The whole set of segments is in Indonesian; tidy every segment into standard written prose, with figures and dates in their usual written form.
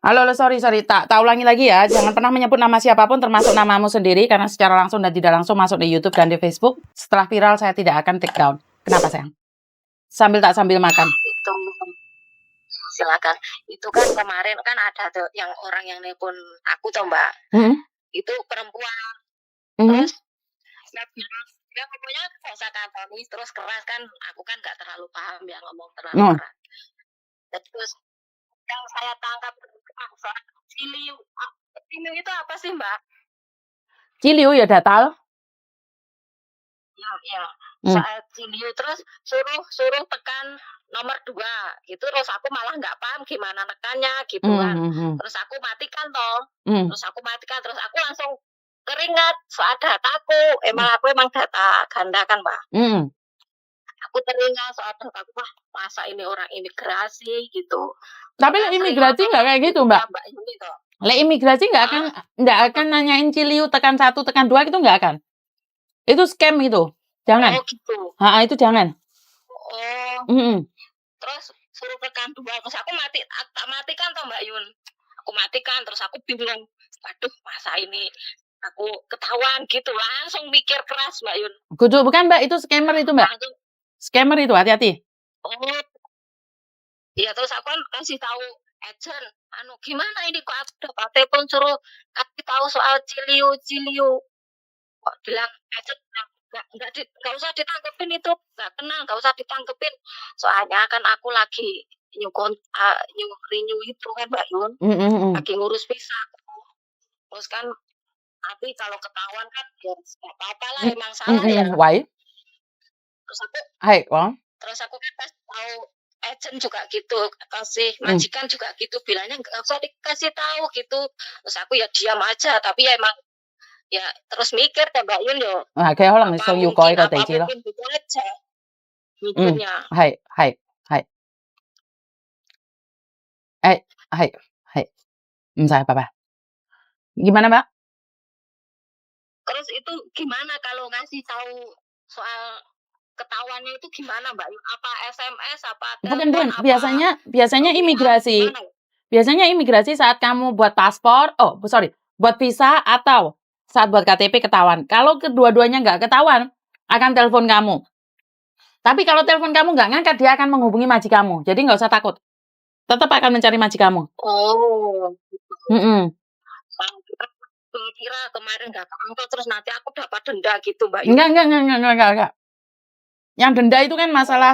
Halo, halo, sorry, sorry. Tak ulangi lagi ya. Jangan pernah menyebut nama siapapun, termasuk namamu sendiri, karena secara langsung dan tidak langsung masuk di YouTube dan di Facebook. Setelah viral, saya tidak akan take down. Kenapa, sayang? Sambil makan. Itu silakan. Itu kan kemarin kan ada tuh yang orang yang nelpon aku tuh Mbak. Itu perempuan. Terus dia bilang, ya pokoknya nggak usah kampanye terus keras kan. Aku kan nggak terlalu paham ya ngomong terlalu keras. Terus yang saya tangkap soal Ciliu. Ciliu itu apa sih Mbak? Ciliu ya datal. Ya. Soal Ciliu terus suruh tekan nomor 2 gitu, terus aku malah nggak paham gimana nekannya gitu kan. Terus aku matikan toh. Terus aku langsung teringat soal dataku. Aku emang data ganda kan Mbak. Aku teringat soal dataku, wah masa ini orang imigrasi gitu. Tapi imigrasi nggak kayak gitu Mbak. Imigrasi nggak akan nanyain Ciliu tekan 1 tekan 2 gitu nggak akan. Itu scam itu. Jangan. Oh gitu. Itu jangan. Terus suruh tekan 2, terus aku matikan toh Mbak Yun. Aku matikan, terus aku bilang, aduh masa ini aku ketahuan gitu, langsung mikir keras Mbak Yun. Bukan Mbak, itu scammer itu Mbak. Scammer itu, hati-hati. Iya, terus aku kan kasih tahu agent, gimana ini kok aku dapat telepon suruh kasih tahu soal Ciliu. Kok bilang agent nggak usah ditangkepin itu, nggak kenal, nggak usah ditangkepin. Soalnya kan aku lagi renew itu kan Mbak Yun, lagi ngurus visa. Terus kan tapi kalau ketahuan kan ya nggak apa-apa lah, emang salah ya. Why? Terus aku kan kasih tahu agent juga gitu, kasih majikan juga gitu, bilangnya nggak usah dikasih tahu gitu. Terus aku ya diam aja, tapi ya emang ya terus mikir ya Mbak Yun yo. Kayak orang想要改個地址咯。唔使，拜拜。Gimana Mbak? Terus itu gimana kalau ngasih tahu soal ketahuannya itu gimana Mbak? Apa SMS apa telepon? Bukan. Biasanya imigrasi. Biasanya imigrasi saat kamu buat paspor, buat visa atau saat buat KTP ketahuan. Kalau kedua-duanya nggak ketahuan, akan telepon kamu. Tapi kalau telepon kamu nggak ngangkat, dia akan menghubungi maji kamu. Jadi nggak usah takut. Tetap akan mencari maji kamu. Oh. Kira kemarin nggak keangkat, terus nanti aku dapat denda gitu Mbak? Enggak. Yang denda itu kan masalah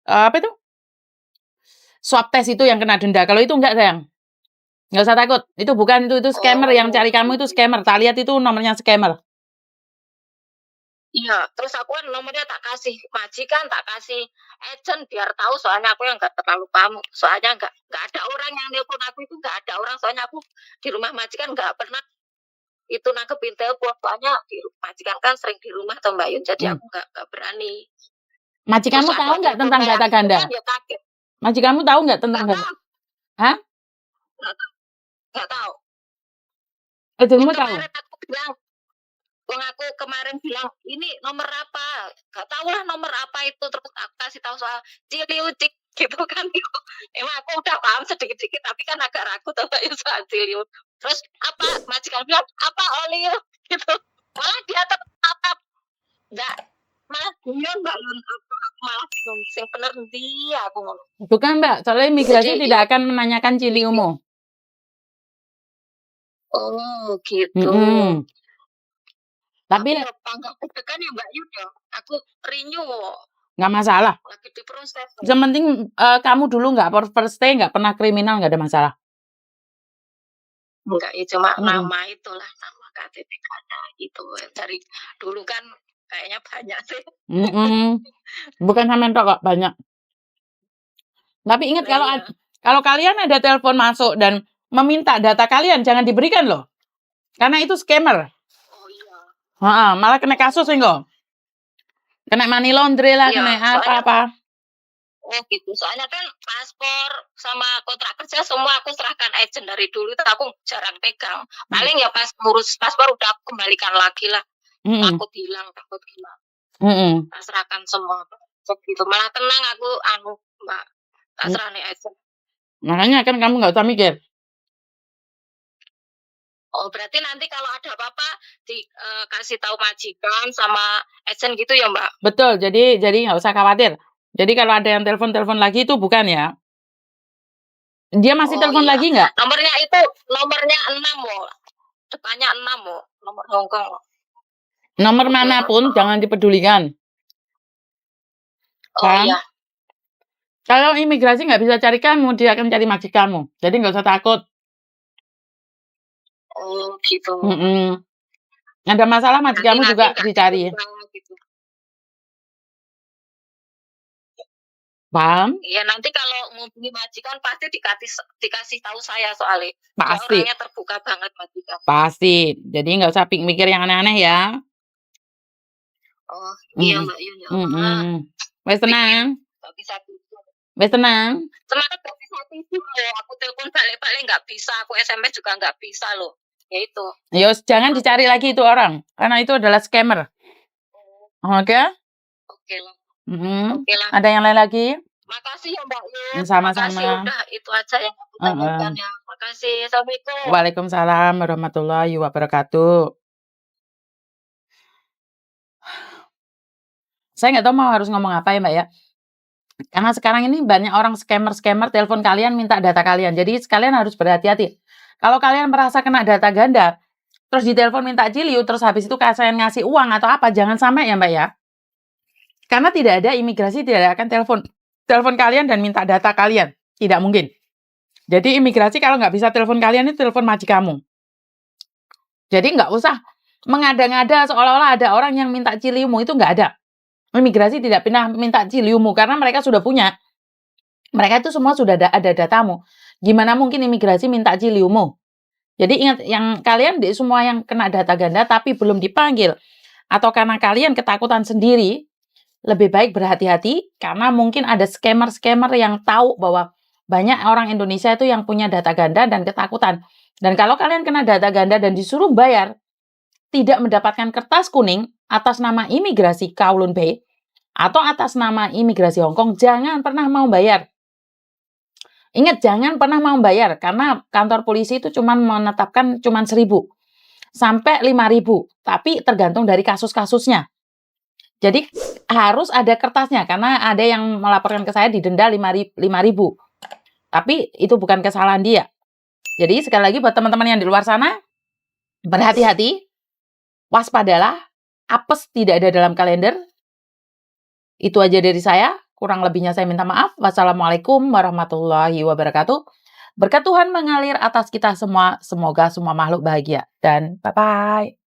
apa itu? Swab test itu yang kena denda. Kalau itu enggak sayang. Nggak usah takut. Itu bukan itu scammer yang cari kamu itu scammer. Tak lihat itu nomornya scammer. Iya, terus aku kan nomornya tak kasih majikan, tak kasih agent biar tahu, soalnya aku yang nggak terlalu paham. Soalnya nggak ada orang yang nelpon aku itu, nggak ada orang. Soalnya aku di rumah majikan nggak pernah itu nangkepin telepon. Soalnya di majikan kan sering di rumah atau Mbak Yun, jadi aku nggak berani. Majikanmu tahu nggak tentang data ganda? Majikanmu tahu nggak tentang data? Hah? Nggak tahu. Agentmu tahu? Aku kemarin bilang ini nomor apa, nggak tahu lah nomor apa itu, terus aku kasih tahu soal Ciliu gitu kan. Emang aku udah paham sedikit-sedikit, tapi kan agak ragu tuh soal Ciliu. Terus apa majikan bilang apa Olio gitu, malah dia tetap nggak, malah guyon Mbak Yun, malah bingung sing bener dia aku ngomong. Bukan Mbak, soalnya imigrasi tidak akan menanyakan Ciliumu. Oh gitu. Tapi pangkat tekan ya Mbak Yun ya, aku renew. Nggak masalah. Lagi diproses. Yang penting kamu dulu nggak first stay, nggak pernah kriminal, nggak ada masalah. Enggak, ya cuma nama itulah, nama KTP ada gitu. Dari dulu kan kayaknya banyak sih. Bukan sama kok banyak. Tapi ingat kalau kalian ada telepon masuk dan meminta data kalian, jangan diberikan loh. Karena itu scammer. Oh iya. Malah kena kasus enggak? Kena money laundry lah, kena apa-apa. Oh gitu. Soalnya kan paspor sama kontrak kerja semua aku serahkan agent dari dulu, itu aku jarang pegang. Paling ya pas ngurus paspor udah aku kembalikan lagi lah. Takut hilang, takut gimana. Serahkan semua. Gitu. Malah tenang aku Mbak, tak serahkan agent. Makanya kan kamu nggak usah mikir. Oh, berarti nanti kalau ada apa-apa kasih tahu majikan sama agent gitu ya, Mbak? Betul, jadi nggak usah khawatir. Jadi kalau ada yang telepon-telepon lagi itu bukan ya. Dia masih Oh telepon iya, lagi nggak? nomornya itu nomornya 6 loh, depannya 6 loh, nomor Hongkong loh. Nomor Oke. manapun jangan dipedulikan. Oh Kan? iya, Kalau imigrasi nggak bisa cari kamu, dia akan cari majikanmu. Jadi nggak usah takut. oh gitu. Ada masalah majikanmu Nanti juga nggak dicari. diundang gitu. Paham? Iya, nanti kalau ngubungi majikan pasti dikasih tahu saya soalnya. Dia Pasti. orangnya terbuka banget majikan. Pasti. Jadi nggak usah mikir yang aneh-aneh ya. Oh iya Mbak, iya ya. Wes tenang. Nggak bisa tidur. Wes tenang. Semangat nggak bisa tidur loh. Aku telepon balik-balik nggak bisa. Aku SMS juga nggak bisa loh. Ya itu. Yos, jangan dicari lagi itu orang. Karena itu adalah scammer. Oke? Oke lah. Mm-mm. Oke lah. Ada yang lain lagi? Makasih ya Mbak Yus. Sama-sama. Makasih udah itu aja yang aku tanyakan ya. Makasih. Assalamualaikum. Waalaikumsalam warahmatullahi wabarakatuh. Saya nggak tahu mau harus ngomong apa ya Mbak ya. Karena sekarang ini banyak orang scammer-scammer telepon kalian minta data kalian. Jadi kalian harus berhati-hati. Kalau kalian merasa kena data ganda, terus ditelepon minta ciliu, terus habis itu kalian ngasih uang atau apa, jangan sampai ya Mbak ya. Karena tidak ada imigrasi tidak akan telepon kalian dan minta data kalian. Tidak mungkin. Jadi imigrasi kalau nggak bisa telepon kalian itu telepon majikamu. Jadi nggak usah mengada-ngada seolah-olah ada orang yang minta ciliumu, itu nggak ada. Imigrasi tidak pernah minta ciliumu karena mereka sudah punya. Mereka itu semua sudah ada datamu. Gimana mungkin imigrasi minta ciliumu? Jadi ingat, yang kalian semua yang kena data ganda tapi belum dipanggil, atau karena kalian ketakutan sendiri, lebih baik berhati-hati karena mungkin ada scammer-scammer yang tahu bahwa banyak orang Indonesia itu yang punya data ganda dan ketakutan. Dan kalau kalian kena data ganda dan disuruh bayar, tidak mendapatkan kertas kuning atas nama imigrasi Kowloon Bay atau atas nama imigrasi Hong Kong, jangan pernah mau bayar. Ingat, jangan pernah mau bayar karena kantor polisi itu cuma menetapkan cuma 1.000 sampai 5.000, tapi tergantung dari kasus-kasusnya. Jadi harus ada kertasnya karena ada yang melaporkan ke saya didenda 5.000. Tapi itu bukan kesalahan dia. Jadi sekali lagi buat teman-teman yang di luar sana, berhati-hati, waspadalah, apes tidak ada dalam kalender. Itu aja dari saya. Kurang lebihnya saya minta maaf. Wassalamualaikum warahmatullahi wabarakatuh. Berkat Tuhan mengalir atas kita semua. Semoga semua makhluk bahagia. Dan bye-bye.